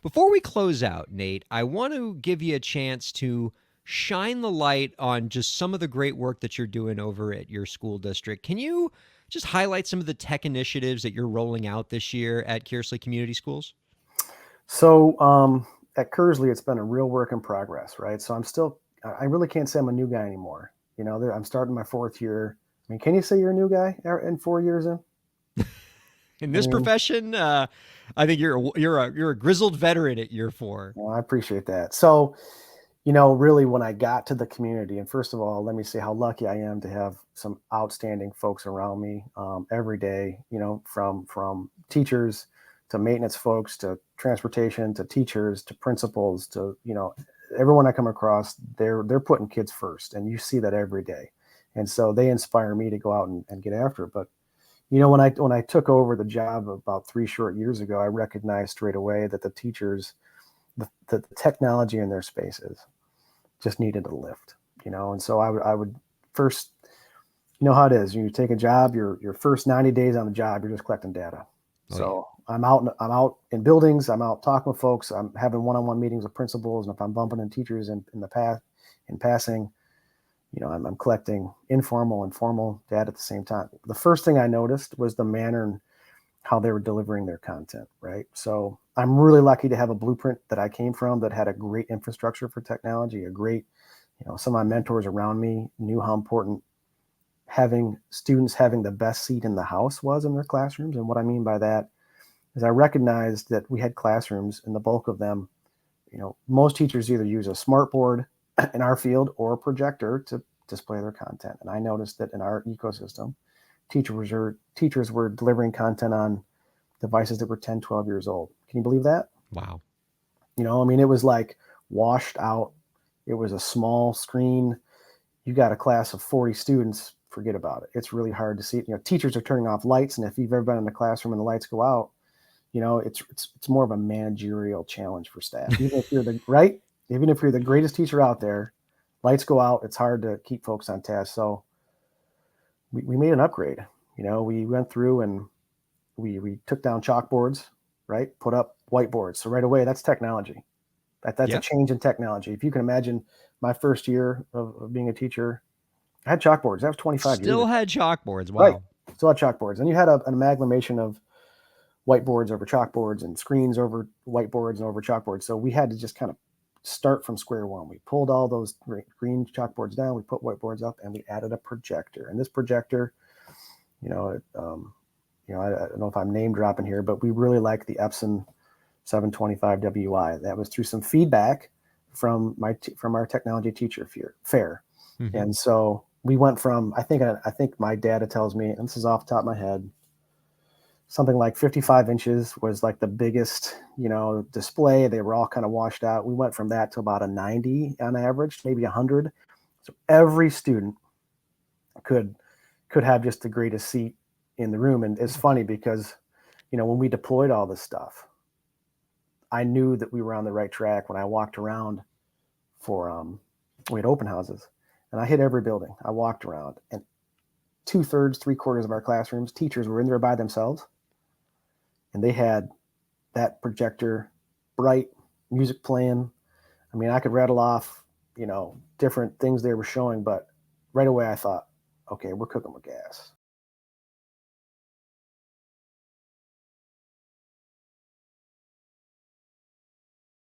Before we close out, Nate, I want to give you a chance to shine the light on just some of the great work that you're doing over at your school district. Can you just highlight some of the tech initiatives that you're rolling out this year at Kearsley Community Schools? So at Kearsley, it's been a real work in progress, right? So I really can't say I'm a new guy anymore. I'm starting my fourth year. I mean, can you say you're a new guy in 4 years in? In I this mean, profession, I think you're a grizzled veteran at year 4. well, I appreciate that. So, really when I got to the community, and first of all, let me say how lucky I am to have some outstanding folks around me every day, from teachers to maintenance folks to transportation to teachers to principals to, everyone I come across, they're putting kids first. And you see that every day. And so they inspire me to go out and get after it. But when I took over the job about 3 short years ago, I recognized straight away that the teachers, the technology in their spaces just needed a lift, and so I would first, how it is. You take a job, your first 90 days on the job, you're just collecting data. Oh yeah. So I'm out in buildings, I'm out talking with folks, I'm having one-on-one meetings with principals, and if I'm bumping into teachers in passing, I'm collecting informal and formal data at the same time. The first thing I noticed was the manner and how they were delivering their content, right? So I'm really lucky to have a blueprint that I came from that had a great infrastructure for technology, some of my mentors around me knew how important having students having the best seat in the house was in their classrooms. And what I mean by that is I recognized that we had classrooms, and the bulk of them, most teachers either use a smartboard in our field or a projector to display their content. And I noticed that in our ecosystem, teachers were delivering content on devices that were 10, 12 years old. Can you believe that? Wow. It was like washed out. It was a small screen. You got a class of 40 students, forget about it. It's really hard to see. Teachers are turning off lights, and if you've ever been in a classroom and the lights go out, it's more of a managerial challenge for staff. Even if you're the greatest teacher out there, lights go out, it's hard to keep folks on task. So we made an upgrade. We went through and we took down chalkboards, right? Put up whiteboards. So right away, that's technology. That's a Yeah. change in technology. If you can imagine my first year of being a teacher, I had chalkboards. That was 25 years Still ago. had chalkboards. Right. Wow. Still had chalkboards. And you had an amalgamation of whiteboards over chalkboards and screens over whiteboards and over chalkboards. So we had to just kind of start from square one. We pulled all those green chalkboards down, we put whiteboards up, and we added a projector. And this projector, I don't know if I'm name dropping here, but we really like the Epson 725 WI. That was through some feedback from our technology teacher fair. Mm-hmm. And so we went from, I think my data tells me, and this is off the top of my head, something like 55 inches was like the biggest, display. They were all kind of washed out. We went from that to about a 90 on average, maybe 100. So every student could have just the greatest seat in the room. And it's funny because, when we deployed all this stuff, I knew that we were on the right track when I walked around we had open houses, and I hit every building. I walked around, and 2/3, 3/4 of our classrooms, teachers were in there by themselves, and they had that projector, bright music playing. I mean, I could rattle off, different things they were showing, but right away I thought, okay, we're cooking with gas.